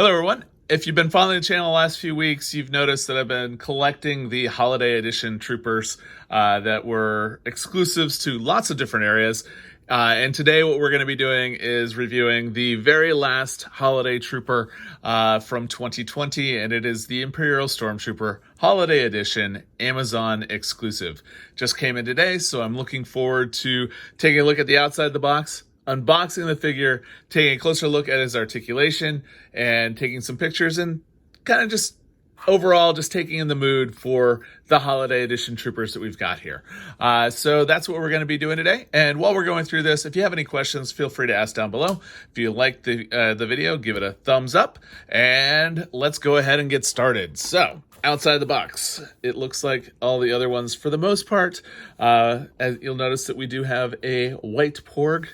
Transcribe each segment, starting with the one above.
Hello, everyone. If you've been following the channel the last few weeks, you've noticed that I've been collecting the Holiday Edition troopers that were exclusives to lots of different areas. And today what we're going to be doing is reviewing the very last Holiday Trooper from 2020, and it is the Imperial Stormtrooper Holiday Edition Amazon exclusive. Just came in today, so I'm looking forward to taking a look at the outside of the box, unboxing the figure, taking a closer look at his articulation, and taking some pictures, and kind of just overall just taking in the mood for the Holiday Edition troopers that we've got here. So that's what we're going to be doing today. And while we're going through this, if you have any questions, feel free to ask down below. If you like the video, give it a thumbs up, and let's go ahead and get started. So outside the box, it looks like all the other ones for the most part. As you'll notice that we do have a white Porg,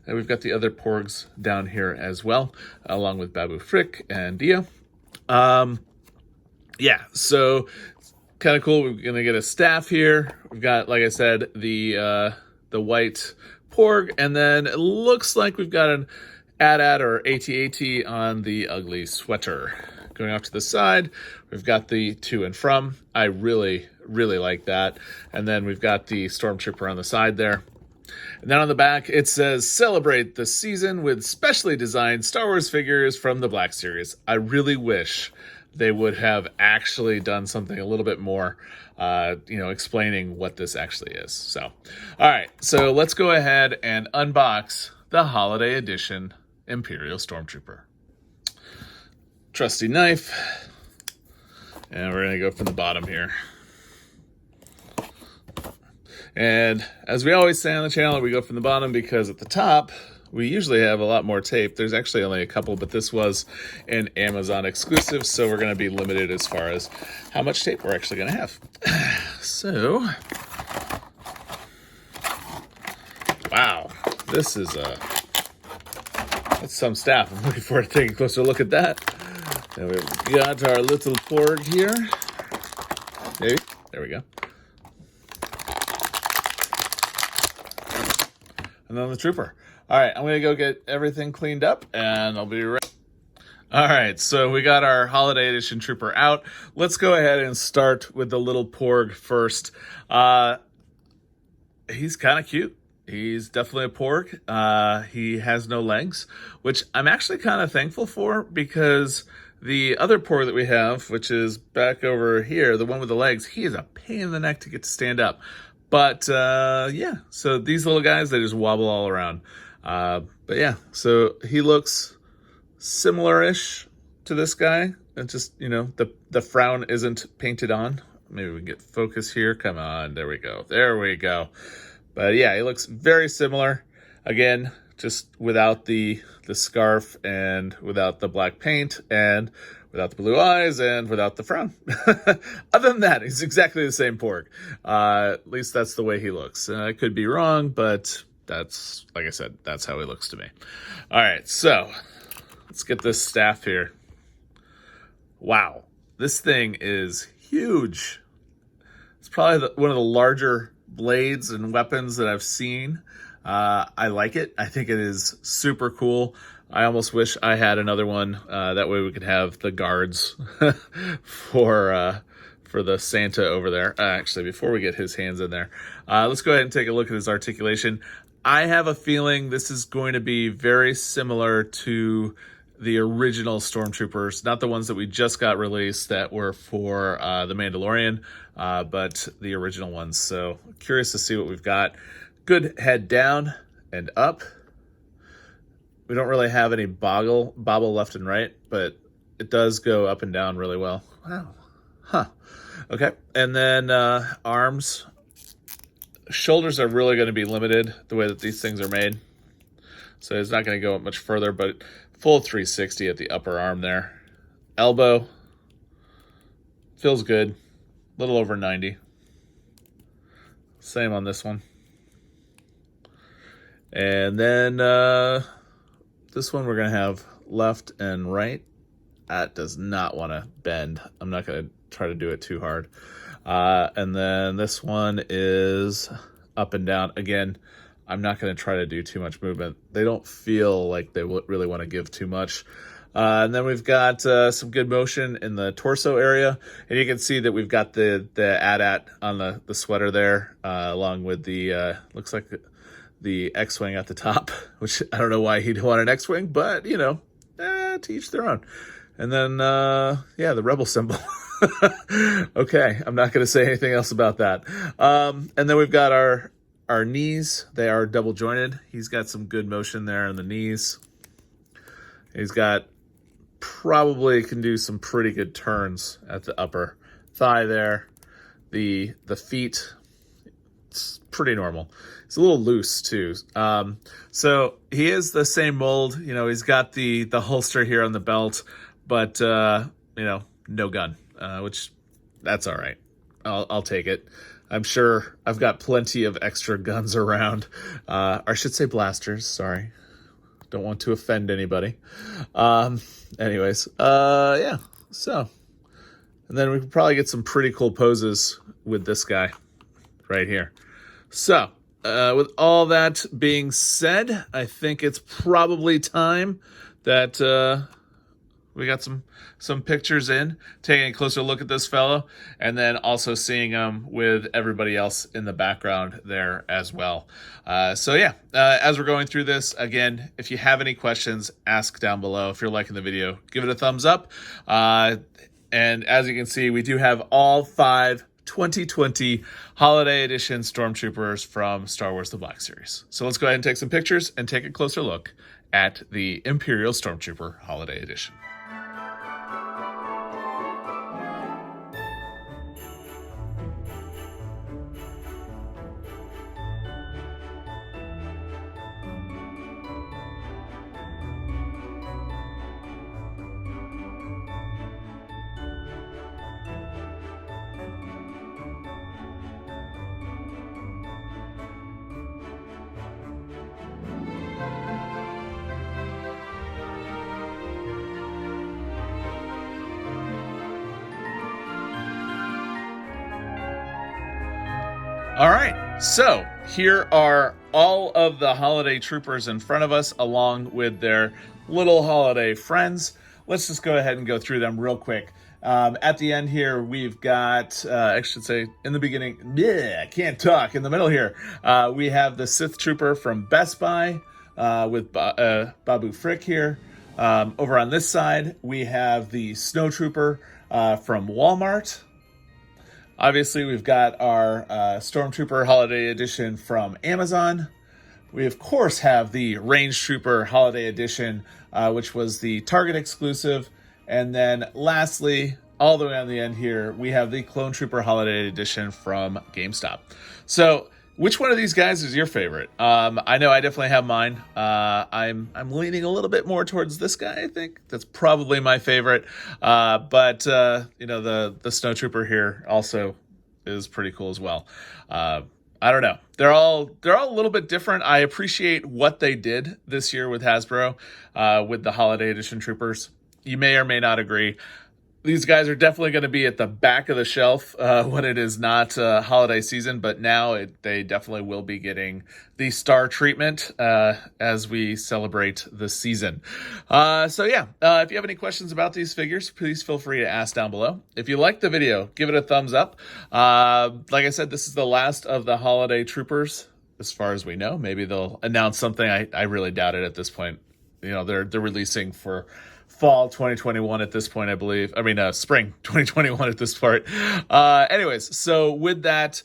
and we've got the other Porgs down here as well, along with Babu Frick and Dio. Yeah, so kind of cool. We're gonna get a staff here. We've got, like I said, the white Porg, and then it looks like we've got an AT-AT or AT-AT on the ugly sweater. Going off to the side, we've got the to and from. I really like that. And then we've got the Stormtrooper on the side there. And then on the back, it says, celebrate the season with specially designed Star Wars figures from the Black Series. I really wish they would have actually done something a little bit more, explaining what this actually is. So, all right, so let's go ahead and unbox the Holiday Edition Imperial Stormtrooper. Trusty knife, and we're gonna go from the bottom here. And as we always say on the channel, we go from the bottom because at the top, we usually have a lot more tape. There's actually only a couple, but this was an Amazon exclusive, so we're going to be limited as far as how much tape we're actually going to have. So, wow, this is that's some stuff. I'm looking forward to taking a closer look at that. And we've got our little Porg here. Maybe. There we go. And then the Trooper. All right, I'm going to go get everything cleaned up, and I'll be right. All right, so we got our Holiday Edition Trooper out. Let's go ahead and start with the little Porg first. He's kind of cute. He's definitely a Porg. He has no legs, which I'm actually kind of thankful for, because the other Porg that we have, which is back over here, the one with the legs, he is a pain in the neck to get to stand up. But yeah, so these little guys, they just wobble all around. But yeah, so he looks similar-ish to this guy. It's just, the frown isn't painted on. Maybe we can get focus here. Come on, there we go. There we go. But yeah, he looks very similar. Again, just without the scarf, and without the black paint, and without the blue eyes, and without the frown. Other than that, he's exactly the same Porg. At least that's the way he looks. I could be wrong, but that's, like I said, that's how he looks to me. All right, so let's get this staff here. Wow, this thing is huge. It's probably one of the larger blades and weapons that I've seen. I like it. I think it is super cool. I almost wish I had another one. That way we could have the guards for the Santa over there. Actually, before we get his hands in there, let's go ahead and take a look at his articulation. I have a feeling this is going to be very similar to the original Stormtroopers, not the ones that we just got released that were for The Mandalorian, but the original ones. So curious to see what we've got. Good head down and up. We don't really have any bobble left and right, but it does go up and down really well. Wow. Huh. Okay. And then arms. Shoulders are really going to be limited the way that these things are made. So it's not going to go up much further, but full 360 at the upper arm there. Elbow. Feels good. A little over 90. Same on this one. And then this one we're going to have left and right. That does not want to bend. I'm not going to try to do it too hard. And then this one is up and down. Again, I'm not going to try to do too much movement. They don't feel like they really want to give too much. And then we've got some good motion in the torso area. And you can see that we've got the AT-AT on the sweater there, along with the, looks like the X-Wing at the top, which I don't know why he'd want an X-Wing, but, you know, to each their own. And then, yeah, the Rebel symbol. Okay, I'm not going to say anything else about that. And then we've got our knees. They are double jointed. He's got some good motion there in the knees. He's got, probably can do some pretty good turns at the upper thigh there. The feet, it's pretty normal. It's a little loose too. So he is the same mold. You know, he's got the holster here on the belt, but you know, no gun, which that's all right. I'll take it. I'm sure I've got plenty of extra guns around. Or I should say blasters. Sorry. Don't want to offend anybody. Anyways, yeah. So, and then we can probably get some pretty cool poses with this guy right here. So, with all that being said, I think it's probably time that we got some pictures in, taking a closer look at this fellow, and then also seeing him with everybody else in the background there as well. So yeah, as we're going through this, again, if you have any questions, ask down below. If you're liking the video, give it a thumbs up. And as you can see, we do have all 5 2020 Holiday Edition Stormtroopers from Star Wars The Black Series. So let's go ahead and take some pictures and take a closer look at the Imperial Stormtrooper Holiday Edition. All right, so here are all of the holiday troopers in front of us, along with their little holiday friends. Let's just go ahead and go through them real quick. At the end here, we've got, I should say, in the beginning, I can't talk. In the middle here, we have the Sith Trooper from Best Buy with Babu Frick here. Over on this side, we have the Snow Trooper from Walmart. Obviously, we've got our Stormtrooper Holiday Edition from Amazon. We, of course, have the Range Trooper Holiday Edition, which was the Target exclusive. And then lastly, all the way on the end here, we have the Clone Trooper Holiday Edition from GameStop. So which one of these guys is your favorite? I know I definitely have mine. I'm leaning a little bit more towards this guy, I think. That's probably my favorite. But you know, the Snow Trooper here also is pretty cool as well. I don't know. They're all a little bit different. I appreciate what they did this year with Hasbro, with the Holiday Edition Troopers. You may or may not agree. These guys are definitely going to be at the back of the shelf when it is not holiday season, but now they definitely will be getting the star treatment as we celebrate the season. So yeah, if you have any questions about these figures, please feel free to ask down below. If you liked the video, give it a thumbs up. Like I said, this is the last of the holiday troopers, as far as we know. Maybe they'll announce something. I really doubt it at this point. You know, they're releasing for fall 2021 at this point, I believe. I mean, spring 2021 at this part. Anyways, so with that,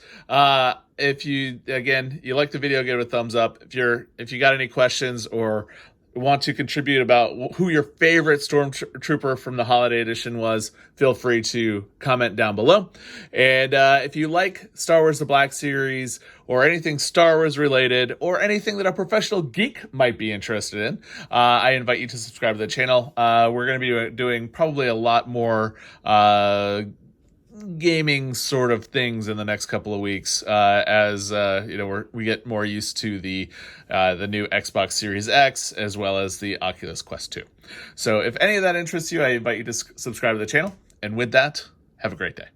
if you like the video, give it a thumbs up. If you got any questions or want to contribute about who your favorite Stormtrooper from the Holiday Edition was, feel free to comment down below. And if you like Star Wars The Black Series or anything Star Wars related or anything that a professional geek might be interested in, I invite you to subscribe to the channel. We're going to be doing probably a lot more gaming sort of things in the next couple of weeks, as you know, we get more used to the new Xbox Series X as well as the Oculus Quest 2. So if any of that interests you, I invite you to subscribe to the channel. And with that, have a great day.